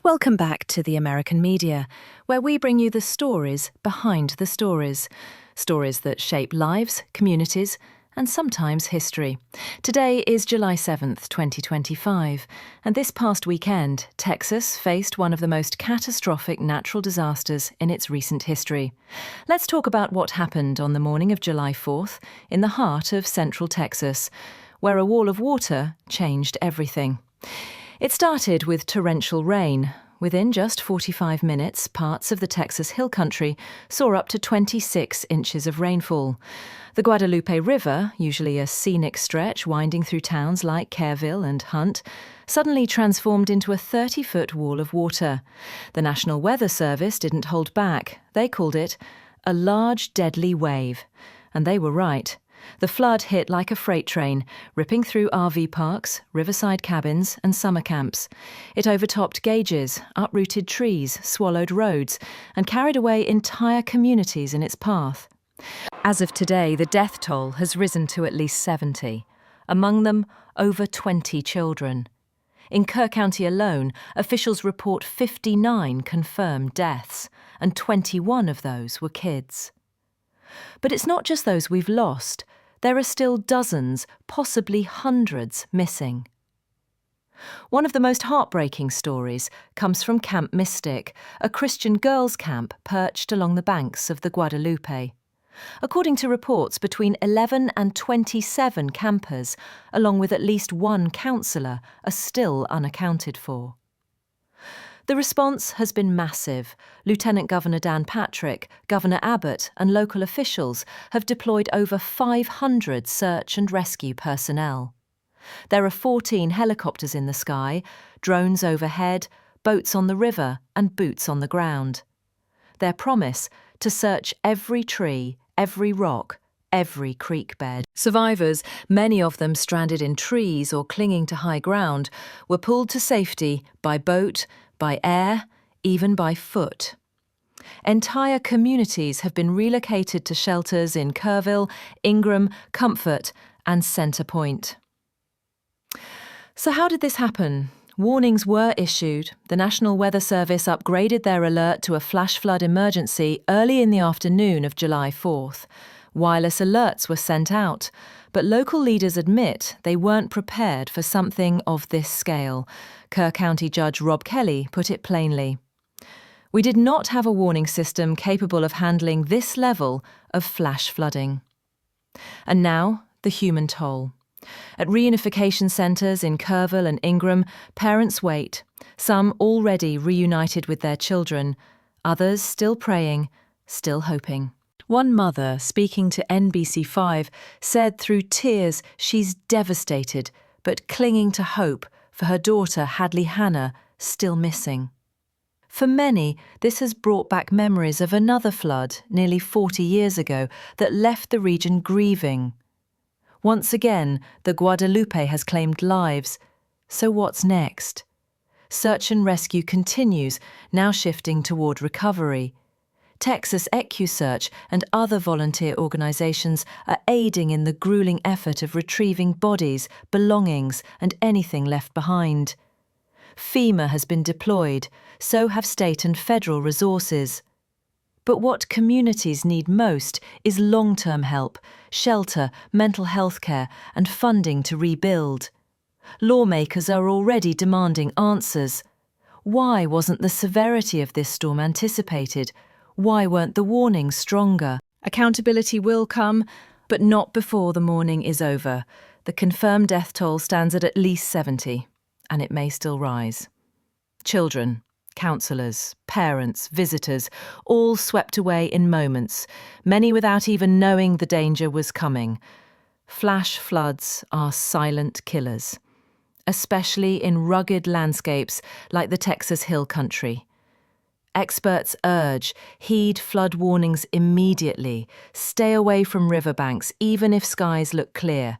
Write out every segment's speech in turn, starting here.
Welcome back to the American media, where we bring you the stories behind the stories. Stories that shape lives, communities, and sometimes history. Today is July 7th, 2025, and this past weekend, Texas faced one of the most catastrophic natural disasters in its recent history. Let's talk about what happened on the morning of July 4th in the heart of central Texas, where a wall of water changed everything. It started with torrential rain. Within just 45 minutes, parts of the Texas Hill Country saw up to 26 inches of rainfall. The Guadalupe River, usually a scenic stretch winding through towns like Kerrville and Hunt, suddenly transformed into a 30-foot wall of water. The National Weather Service didn't hold back. They called it a large, deadly wave. And they were right. The flood hit like a freight train, ripping through RV parks, riverside cabins and summer camps. It overtopped gauges, uprooted trees, swallowed roads, and carried away entire communities in its path. As of today, the death toll has risen to at least 70. Among them, over 20 children. In Kerr County alone, officials report 59 confirmed deaths, and 21 of those were kids. But it's not just those we've lost. There are still dozens, possibly hundreds, missing. One of the most heartbreaking stories comes from Camp Mystic, a Christian girls' camp perched along the banks of the Guadalupe. According to reports, between 11 and 27 campers, along with at least one counsellor, are still unaccounted for. The response has been massive. Lieutenant Governor Dan Patrick, Governor Abbott and local officials have deployed over 500 search and rescue personnel. There are 14 helicopters in the sky, drones overhead, boats on the river and boots on the ground. Their promise: to search every tree, every rock, every creek bed. Survivors, many of them stranded in trees or clinging to high ground, were pulled to safety by boat, by air, even by foot. Entire communities have been relocated to shelters in Kerrville, Ingram, Comfort, and Center Point. So how did this happen? Warnings were issued. The National Weather Service upgraded their alert to a flash flood emergency early in the afternoon of July 4th. Wireless alerts were sent out, but local leaders admit they weren't prepared for something of this scale. Kerr County Judge Rob Kelly put it plainly. We did not have a warning system capable of handling this level of flash flooding. And now, the human toll. At reunification centres in Kerrville and Ingram, parents wait, some already reunited with their children, others still praying, still hoping. One mother, speaking to NBC5, said through tears she's devastated, but clinging to hope for her daughter Hadley Hannah, still missing. For many, this has brought back memories of another flood nearly 40 years ago that left the region grieving. Once again, the Guadalupe has claimed lives. So what's next? Search and rescue continues, now shifting toward recovery. Texas EcuSearch and other volunteer organisations are aiding in the gruelling effort of retrieving bodies, belongings and anything left behind. FEMA has been deployed, so have state and federal resources. But what communities need most is long-term help, shelter, mental health care and funding to rebuild. Lawmakers are already demanding answers. Why wasn't the severity of this storm anticipated? Why weren't the warnings stronger? Accountability will come, but not before the mourning is over. The confirmed death toll stands at least 70, and it may still rise. Children, counsellors, parents, visitors, all swept away in moments, many without even knowing the danger was coming. Flash floods are silent killers, especially in rugged landscapes like the Texas Hill Country. Experts urge, heed flood warnings immediately. Stay away from riverbanks, even if skies look clear.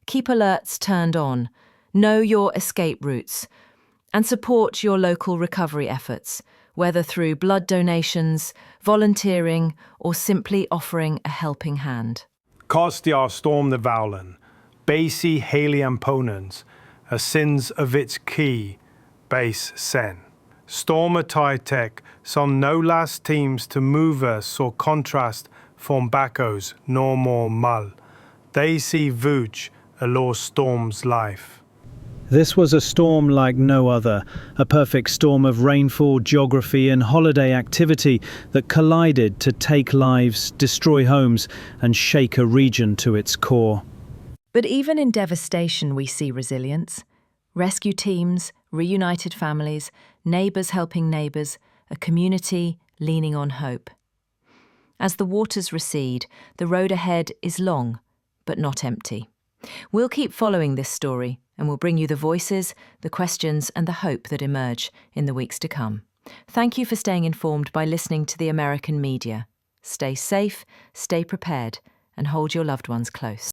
Keep alerts turned on. Know your escape routes. And support your local recovery efforts, whether through blood donations, volunteering, or simply offering a helping hand. Kostiar storm the Vowlen, Basie Haley Amponens, a sins of its key, base sen. Stormatytek som nolas teams to mover så kontrast från backos normal. They see vuj alor storm's life. This was a storm like no other, a perfect storm of rainfall, geography and holiday activity that collided to take lives, destroy homes and shake a region to its core. But even in devastation we see resilience. Rescue teams, reunited families, neighbours helping neighbours, a community leaning on hope. As the waters recede, the road ahead is long, but not empty. We'll keep following this story and we'll bring you the voices, the questions and the hope that emerge in the weeks to come. Thank you for staying informed by listening to the American media. Stay safe, stay prepared and hold your loved ones close.